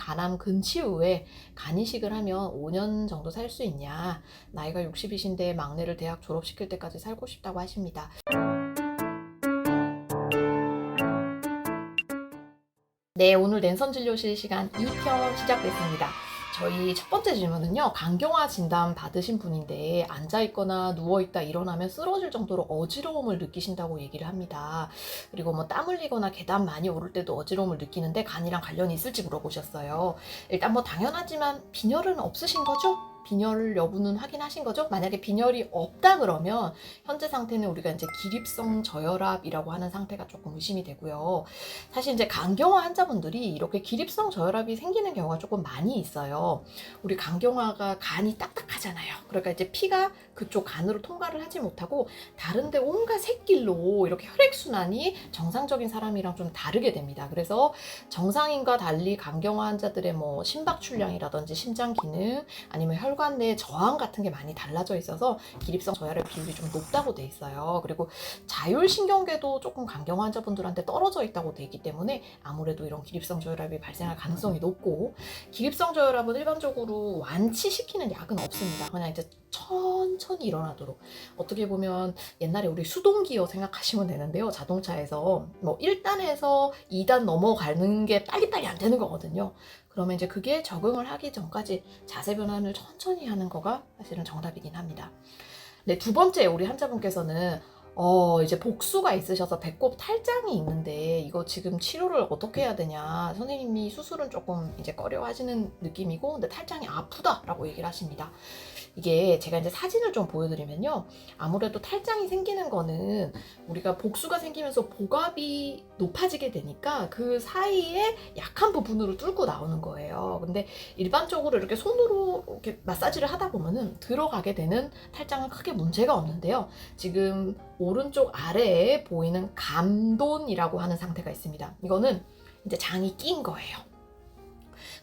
간암 근치 후에 간 이식을 하면 5년 정도 살 수 있냐, 나이가 60이신데 막내를 대학 졸업시킬 때까지 살고 싶다고 하십니다. 네, 오늘 랜선 진료실 시간 2편 시작됐습니다. 저희 첫 번째 질문은요, 간경화 진단 받으신 분인데 앉아있거나 누워있다 일어나면 쓰러질 정도로 어지러움을 느끼신다고 얘기를 합니다. 그리고 뭐 땀 흘리거나 계단 많이 오를 때도 어지러움을 느끼는데 간이랑 관련이 있을지 물어보셨어요. 일단 뭐 당연하지만 빈혈은 없으신 거죠? 빈혈 여부는 확인하신 거죠? 만약에 빈혈이 없다 그러면 현재 상태는 우리가 이제 기립성 저혈압이라고 하는 상태가 조금 의심이 되고요. 사실 이제 간경화 환자분들이 이렇게 기립성 저혈압이 생기는 경우가 조금 많이 있어요. 우리 간경화가 간이 딱딱하잖아요. 그러니까 이제 피가 그쪽 간으로 통과를 하지 못하고 다른데 온갖 샛길로 이렇게 혈액순환이 정상적인 사람이랑 좀 다르게 됩니다. 그래서 정상인과 달리 간경화 환자들의 뭐 심박출량이라든지 심장 기능 아니면 혈관 내 저항 같은 게 많이 달라져 있어서 기립성 저혈압 비율이 좀 높다고 돼 있어요. 그리고 자율신경계도 조금 간경화 환자분들한테 떨어져 있다고 돼 있기 때문에 아무래도 이런 기립성 저혈압이 발생할 가능성이 높고, 기립성 저혈압은 일반적으로 완치시키는 약은 없습니다. 그냥 이제 천천히 일어나도록, 어떻게 보면 옛날에 우리 수동기어 생각하시면 되는데요. 자동차에서 뭐 1단에서 2단 넘어가는 게 빨리빨리 안 되는 거거든요. 그러면 이제 그게 적응을 하기 전까지 자세 변환을 천천히 하는 거가 사실은 정답이긴 합니다. 네, 두 번째 우리 환자분께서는 이제 복수가 있으셔서 배꼽 탈장이 있는데 이거 지금 치료를 어떻게 해야 되냐, 선생님이 수술은 조금 이제 꺼려 하시는 느낌이고 근데 탈장이 아프다라고 얘기를 하십니다. 이게 제가 이제 사진을 좀 보여드리면요, 아무래도 탈장이 생기는 거는 우리가 복수가 생기면서 복압이 높아지게 되니까 그 사이에 약한 부분으로 뚫고 나오는 거예요. 근데 일반적으로 이렇게 손으로 이렇게 마사지를 하다 보면은 들어가게 되는 탈장은 크게 문제가 없는데요. 지금 오른쪽 아래에 보이는 감돈이라고 하는 상태가 있습니다. 이거는 이제 장이 낀 거예요.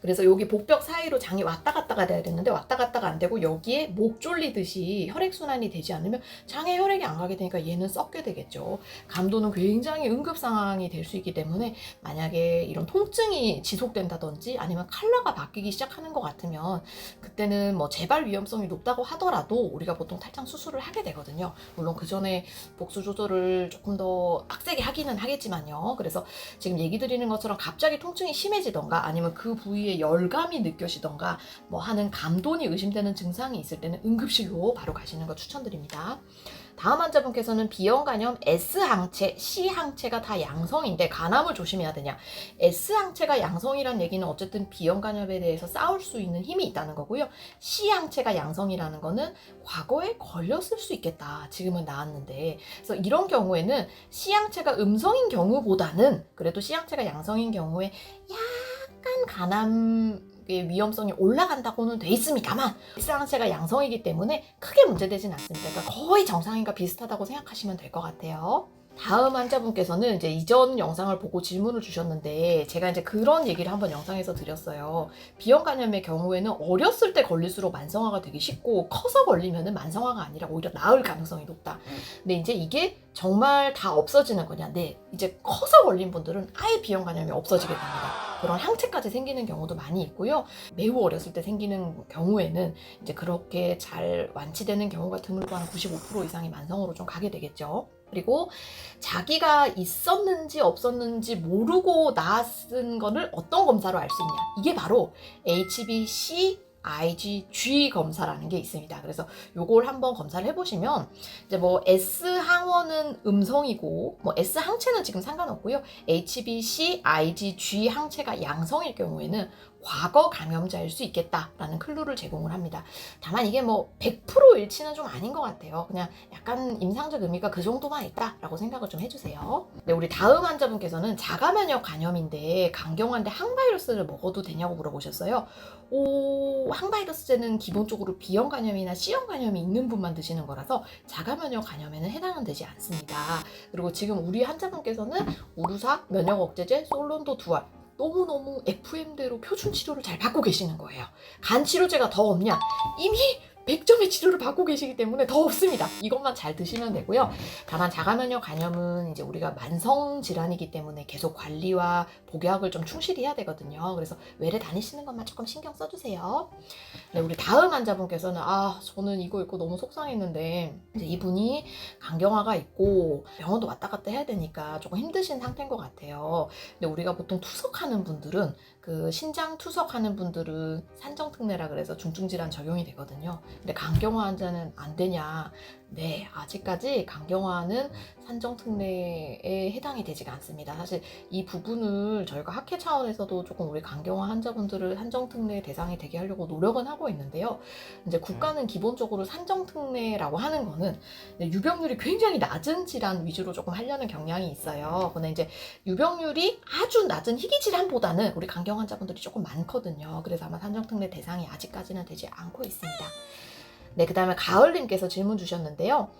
그래서 여기 복벽 사이로 장이 왔다 갔다가 돼야 되는데 왔다 갔다가 안 되고 여기에 목 졸리듯이 혈액순환이 되지 않으면 장에 혈액이 안 가게 되니까 얘는 썩게 되겠죠. 감도는 굉장히 응급 상황이 될 수 있기 때문에 만약에 이런 통증이 지속된다든지 아니면 컬러가 바뀌기 시작하는 것 같으면 그때는 뭐 재발 위험성이 높다고 하더라도 우리가 보통 탈장 수술을 하게 되거든요. 물론 그 전에 복수 조절을 조금 더 빡세게 하기는 하겠지만요. 그래서 지금 얘기 드리는 것처럼 갑자기 통증이 심해지던가 아니면 그 부위에 열감이 느껴지던가 뭐 하는 감돈이 의심되는 증상이 있을 때는 응급실로 바로 가시는 거 추천드립니다. 다음 환자분께서는 B형 간염 S항체, C항체가 다 양성인데 간암을 조심해야 되냐. S항체가 양성이란 얘기는 어쨌든 B형 간염에 대해서 싸울 수 있는 힘이 있다는 거고요. C항체가 양성이라는 거는 과거에 걸렸을 수 있겠다. 지금은 나았는데. 그래서 이런 경우에는 C항체가 음성인 경우보다는 그래도 C항체가 양성인 경우에 약간 간암 위험성이 올라간다고는 돼 있습니다만 S항체가 양성이기 때문에 크게 문제되진 않습니다. 그러니까 거의 정상인과 비슷하다고 생각하시면 될 것 같아요. 다음 환자분께서는 이제 이전 영상을 보고 질문을 주셨는데 제가 이제 그런 얘기를 한번 영상에서 드렸어요. B형 간염의 경우에는 어렸을 때 걸릴수록 만성화가 되기 쉽고 커서 걸리면은 만성화가 아니라 오히려 나을 가능성이 높다. 근데 이제 이게 정말 다 없어지는 거냐? 네, 이제 커서 걸린 분들은 아예 B형 간염이 없어지게 됩니다. 그런 항체까지 생기는 경우도 많이 있고요. 매우 어렸을 때 생기는 경우에는 이제 그렇게 잘 완치되는 경우가 드물고 한 95% 이상이 만성으로 좀 가게 되겠죠. 그리고 자기가 있었는지 없었는지 모르고 나았은 거를 어떤 검사로 알 수 있냐. 이게 바로 HbC IgG 검사라는 게 있습니다. 그래서 요걸 한번 검사를 해보시면 이제 뭐 S항원은 음성이고 뭐 S항체는 지금 상관없고요. HbC IgG 항체가 양성일 경우에는 과거 감염자일 수 있겠다라는 클루를 제공을 합니다. 다만 이게 뭐 100% 일치는 좀 아닌 것 같아요. 그냥 약간 임상적 의미가 그 정도만 있다라고 생각을 좀 해주세요. 네, 우리 다음 환자분께서는 자가면역 간염인데 간경화인데 항바이러스를 먹어도 되냐고 물어보셨어요. 항바이러스제는 기본적으로 B형 간염이나 C형 간염이 있는 분만 드시는 거라서 자가면역 간염에는 해당은 되지 않습니다. 그리고 지금 우리 환자분께서는 우루사, 면역억제제, 솔론도 두알 너무너무 FM대로 표준 치료를 잘 받고 계시는 거예요. 간 치료제가 더 없냐? 이미 100점의 치료를 받고 계시기 때문에 더 없습니다. 이것만 잘 드시면 되고요. 다만 자가면역 간염은 이제 우리가 만성 질환이기 때문에 계속 관리와 복약을 좀 충실히 해야 되거든요. 그래서 외래 다니시는 것만 조금 신경 써주세요. 네, 우리 다음 환자분께서는 저는 이거 있고 너무 속상했는데 이제 이분이 간경화가 있고 병원도 왔다 갔다 해야 되니까 조금 힘드신 상태인 것 같아요. 근데 우리가 보통 투석하는 분들은 그 신장 투석하는 분들은 산정특례라 그래서 중증질환 적용이 되거든요. 근데 간경화 환자는 안 되냐? 네, 아직까지 간경화는 산정특례에 해당이 되지가 않습니다. 사실 이 부분을 저희가 학회 차원에서도 조금 우리 간경화 환자분들을 산정특례 대상이 되게 하려고 노력은 하고 있는데요. 이제 국가는 기본적으로 산정특례라고 하는 거는 유병률이 굉장히 낮은 질환 위주로 조금 하려는 경향이 있어요. 근데 이제 유병률이 아주 낮은 희귀 질환보다는 우리 간경 환자분들이 조금 많거든요. 그래서 아마 산정특례 대상이 아직까지는 되지 않고 있습니다. 네, 그 다음에 가을님께서 질문 주셨는데요.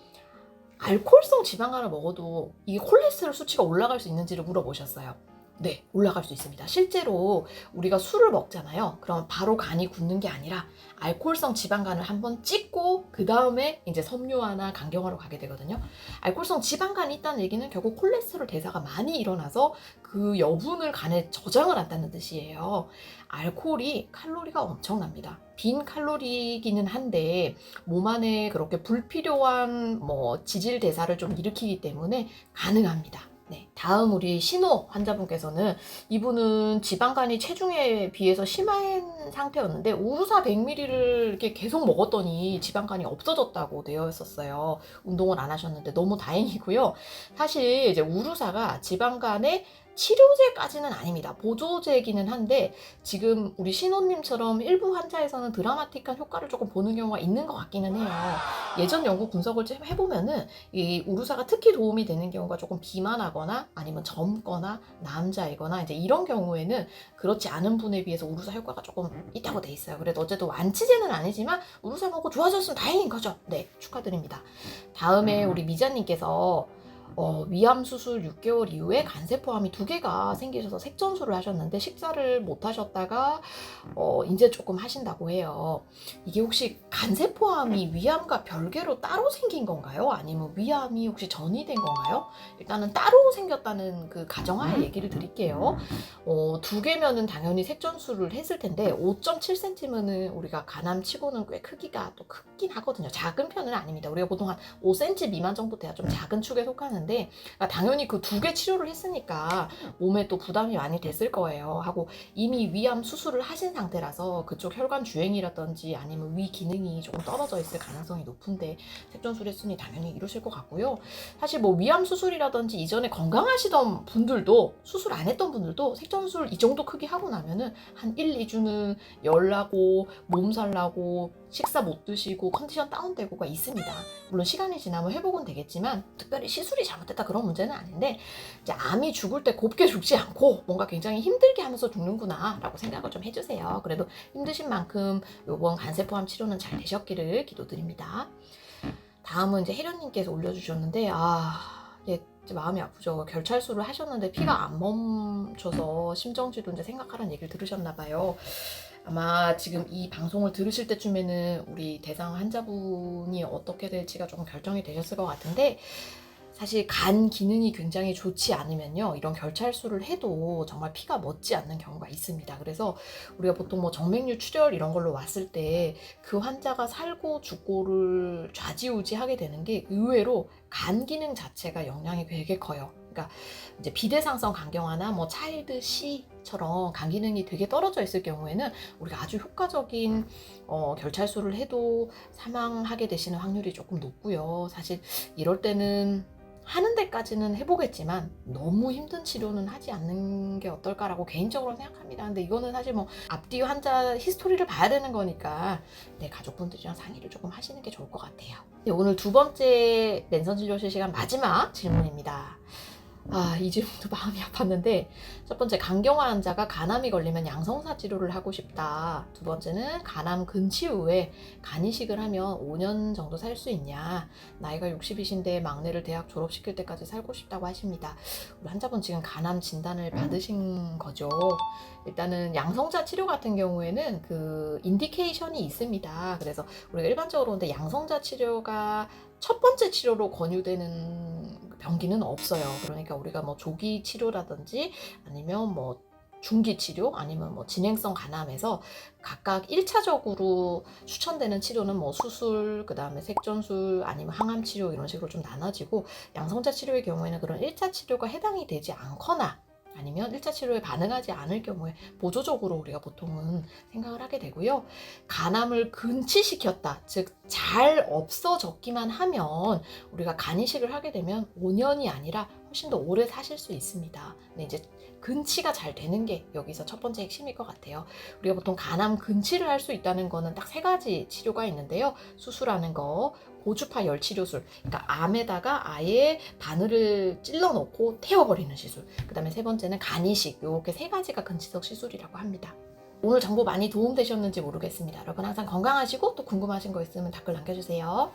알코올성 지방간을 먹어도 이게 콜레스테롤 수치가 올라갈 수 있는지를 물어보셨어요. 네, 올라갈 수 있습니다. 실제로 우리가 술을 먹잖아요. 그럼 바로 간이 굳는 게 아니라 알코올성 지방간을 한번 찍고 그 다음에 이제 섬유화나 간경화로 가게 되거든요. 알코올성 지방간이 있다는 얘기는 결국 콜레스테롤 대사가 많이 일어나서 그 여분을 간에 저장을 한다는 뜻이에요. 알코올이 칼로리가 엄청납니다. 빈 칼로리이기는 한데 몸 안에 그렇게 불필요한 지질 대사를 좀 일으키기 때문에 가능합니다. 네, 다음 우리 신호 환자분께서는 이분은 지방간이 체중에 비해서 심한 상태였는데 우루사 100ml를 이렇게 계속 먹었더니 지방간이 없어졌다고 되어 있었어요. 운동을 안 하셨는데 너무 다행이고요. 사실 이제 우루사가 지방간의 치료제까지는 아닙니다. 보조제이기는 한데 지금 우리 신호님처럼 일부 환자에서는 드라마틱한 효과를 조금 보는 경우가 있는 것 같기는 해요. 예전 연구 분석을 좀 해보면은 이 우루사가 특히 도움이 되는 경우가 조금 비만하거나 아니면 젊거나 남자이거나 이제 이런 경우에는 그렇지 않은 분에 비해서 우루사 효과가 조금 있다고 돼 있어요. 그래도 어쨌든 완치제는 아니지만 우루사 먹고 좋아졌으면 다행인 거죠. 네, 축하드립니다. 다음에 우리 미자님께서 위암 수술 6개월 이후에 간세포암이 2개가 생기셔서 색전술을 하셨는데 식사를 못 하셨다가 이제 조금 하신다고 해요. 이게 혹시 간세포암이 위암과 별개로 따로 생긴 건가요? 아니면 위암이 혹시 전이된 건가요? 일단은 따로 생겼다는 그 가정하에 얘기를 드릴게요. 2개면은 당연히 색전술을 했을 텐데 5.7cm면은 우리가 간암치고는 꽤 크기가 또 크긴 하거든요. 작은 편은 아닙니다. 우리가 보통 한 5cm 미만 정도 돼야 좀 작은 축에 속하는데 당연히 그 2개 치료를 했으니까 몸에 또 부담이 많이 됐을 거예요. 하고 이미 위암 수술을 하신 상태라서 그쪽 혈관 주행이라든지 아니면 위 기능이 조금 떨어져 있을 가능성이 높은데 색전술 했으니 당연히 이러실 것 같고요. 사실 위암 수술이라든지 이전에 건강하시던 분들도 수술 안 했던 분들도 색전술 이 정도 크기 하고 나면은 한 1, 2주는 열나고 몸살 나고 식사 못 드시고 컨디션 다운되고가 있습니다. 물론 시간이 지나면 회복은 되겠지만 특별히 시술이 잘못됐다 그런 문제는 아닌데 이제 암이 죽을 때 곱게 죽지 않고 뭔가 굉장히 힘들게 하면서 죽는구나 라고 생각을 좀 해주세요. 그래도 힘드신 만큼 이번 간세포암 치료는 잘 되셨기를 기도드립니다. 다음은 이제 혜련님께서 올려주셨는데 예, 마음이 아프죠. 결찰수를 하셨는데 피가 안 멈춰서 심정지도 이제 생각하라는 얘기를 들으셨나 봐요. 아마 지금 이 방송을 들으실 때쯤에는 우리 대상 환자분이 어떻게 될지가 조금 결정이 되셨을 것 같은데 사실 간 기능이 굉장히 좋지 않으면요 이런 결찰수를 해도 정말 피가 멎지 않는 경우가 있습니다. 그래서 우리가 보통 정맥류 출혈 이런 걸로 왔을 때 그 환자가 살고 죽고를 좌지우지하게 되는 게 의외로 간 기능 자체가 영향이 되게 커요. 그러니까 이제 비대상성 간경화나 차일드 C처럼 간 기능이 되게 떨어져 있을 경우에는 우리가 아주 효과적인 결찰수를 해도 사망하게 되시는 확률이 조금 높고요. 사실 이럴 때는 하는 데까지는 해보겠지만 너무 힘든 치료는 하지 않는 게 어떨까라고 개인적으로 생각합니다. 근데 이거는 사실 앞뒤 환자 히스토리를 봐야 되는 거니까 가족분들이랑 상의를 조금 하시는 게 좋을 것 같아요. 오늘 2번째 랜선 진료실 시간 마지막 질문입니다. 이 질문도 마음이 아팠는데, 첫 번째, 간경화 환자가 간암이 걸리면 양성사 치료를 하고 싶다. 두 번째는 간암 근치 후에 간이식을 하면 5년 정도 살 수 있냐. 나이가 60이신데 막내를 대학 졸업시킬 때까지 살고 싶다고 하십니다. 우리 환자분 지금 간암 진단을 받으신 거죠. 일단은 양성자 치료 같은 경우에는 그 인디케이션이 있습니다. 그래서 우리가 일반적으로 근데 양성자 치료가 첫 번째 치료로 권유되는 병기는 없어요. 그러니까 우리가 뭐 조기 치료라든지 아니면 뭐 중기 치료 아니면 뭐 진행성 간암에서 각각 1차적으로 추천되는 치료는 뭐 수술, 그 다음에 색전술 아니면 항암 치료 이런 식으로 좀 나눠지고, 양성자 치료의 경우에는 그런 1차 치료가 해당이 되지 않거나 아니면 1차 치료에 반응하지 않을 경우에 보조적으로 우리가 보통은 생각을 하게 되고요. 간암을 근치시켰다, 즉 잘 없어졌기만 하면 우리가 간이식을 하게 되면 5년이 아니라 훨씬 더 오래 사실 수 있습니다. 근데 이제 근치가 잘 되는 게 여기서 첫 번째 핵심일 것 같아요. 우리가 보통 간암 근치를 할 수 있다는 거는 딱 3가지 치료가 있는데요. 수술하는 거, 고주파 열치료술, 그러니까 암에다가 아예 바늘을 찔러 넣고 태워버리는 시술, 그 다음에 세 번째는 간이식, 이렇게 3가지가 근치석 시술이라고 합니다. 오늘 정보 많이 도움되셨는지 모르겠습니다. 여러분 항상 건강하시고 또 궁금하신 거 있으면 댓글 남겨주세요.